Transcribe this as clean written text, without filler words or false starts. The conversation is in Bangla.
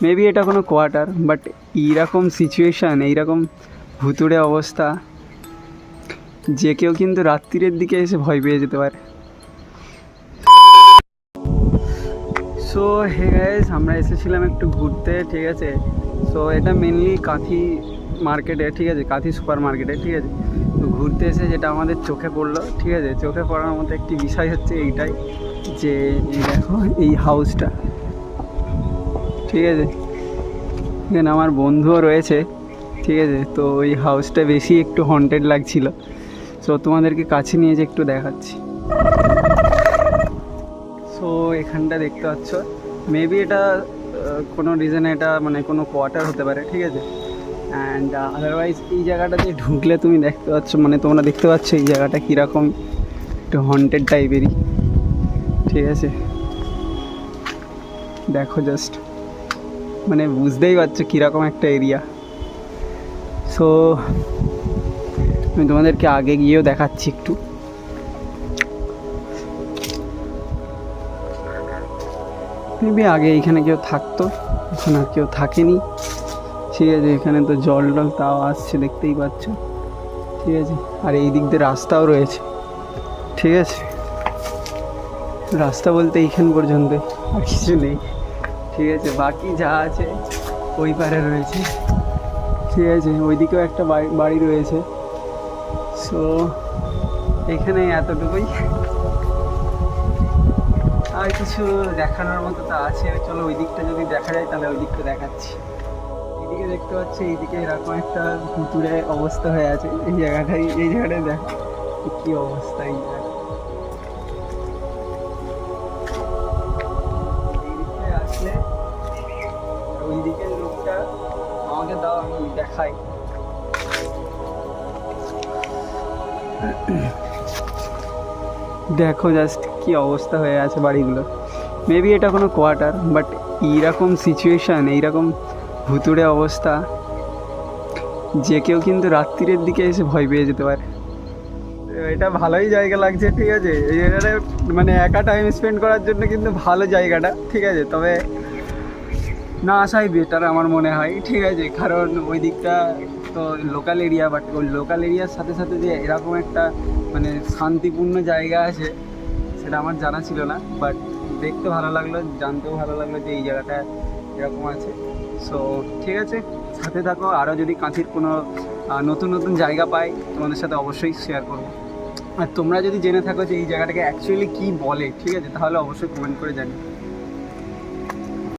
মেবি এটা কোনো কোয়ার্টার, বাট এইরকম সিচুয়েশান, এইরকম ভুতুড়ে অবস্থা, যে কেউ কিন্তু রাত্রিরের দিকে এসে ভয় পেয়ে যেতে পারে। সো হে গাইস, আমরা এসেছিলাম একটু ঘুরতে, ঠিক আছে। সো এটা মেনলি কাঁথি মার্কেটে, ঠিক আছে, কাঁথি সুপার মার্কেটে, ঠিক আছে। তো ঘুরতে এসে যেটা আমাদের চোখে পড়লো, ঠিক আছে, চোখে পড়ার মতো একটি বিষয় হচ্ছে এইটাই যে এই দেখো এই হাউসটা, ঠিক আছে, এখানে আমার বন্ধুও রয়েছে, ঠিক আছে। তো ওই হাউসটা বেশি একটু হন্টেড লাগছিল। সো তোমাদেরকে কাছে নিয়ে যে একটু দেখাচ্ছি। সো এখানটা দেখতে পাচ্ছ, মেবি এটা কোনো রিজনে এটা মানে কোনো কোয়ার্টার হতে পারে, ঠিক আছে। অ্যান্ড আদারওয়াইজ এই জায়গাটাতে ঢুকলে তুমি দেখতে পাচ্ছ, মানে তোমরা দেখতে পাচ্ছ এই জায়গাটা কীরকম একটু হন্টেড টাইপেরই, ঠিক আছে। দেখো জাস্ট, মানে বুঝতেই পারছো কীরকম একটা এরিয়া। সো আমি তোমাদেরকে আগে গিয়েও দেখাচ্ছি একটু। মেবি আগে এইখানে কেউ থাকতো, এখন আর কেউ থাকেনি, ঠিক আছে। এখানে তো জল টল তাও আসছে, দেখতেই পাচ্ছ, ঠিক আছে। আর এই দিক দিয়ে রাস্তাও রয়েছে, ঠিক আছে। রাস্তা বলতে এইখান পর্যন্ত, আর কিছু নেই, ঠিক আছে। বাকি যা আছে ওই পারে রয়েছে, ঠিক আছে। ওইদিকেও একটা বাড়ি রয়েছে। সো এখানে এতটুকুই, আর কিছু দেখানোর মতো তো আছে। চলো ওই দিকটা যদি দেখা যায় তাহলে ওই দিকটা দেখাচ্ছি। এইদিকে দেখতে পাচ্ছি, এইদিকে এরকম একটা ভুতুড়ে অবস্থা হয়ে আছে। এই জায়গাটায় দেখো কি অবস্থা। এই দিকটায় আসলে ওই দিকের লোকটা আমাকে দাও, আমি দেখাই। দেখো জাস্ট কি অবস্থা হয়ে আছে বাড়িগুলো। মেবি এটা কোনো কোয়ার্টার, বাট এইরকম সিচুয়েশান, এইরকম ভুতুড়ে অবস্থা, যে কেউ কিন্তু রাত্রিরের দিকে এসে ভয় পেয়ে যেতে পারে। এটা ভালোই জায়গা লাগছে, ঠিক আছে। এই জায়গাটায় মানে একা টাইম স্পেন্ড করার জন্য কিন্তু ভালো জায়গাটা, ঠিক আছে। তবে না আসাই বেটার আমার মনে হয়, ঠিক আছে। কারণ ওই দিকটা তো লোকাল এরিয়া, বাট ওই লোকাল এরিয়ার সাথে সাথে যে এরকম একটা মানে শান্তিপূর্ণ জায়গা আছে সেটা আমার জানা ছিল না। বাট দেখতে ভালো লাগলো, জানতেও ভালো লাগলো যে এই জায়গাটা এরকম আছে। সো ঠিক আছে, সাথে থাকো। আরও যদি কাঁথির কোনো নতুন নতুন জায়গা পাই তোমাদের সাথে অবশ্যই শেয়ার করবো। আর তোমরা যদি জেনে থাকো যে এই জায়গাটাকে অ্যাকচুয়ালি কী বলে, ঠিক আছে, তাহলে অবশ্যই কমেন্ট করে জানিও।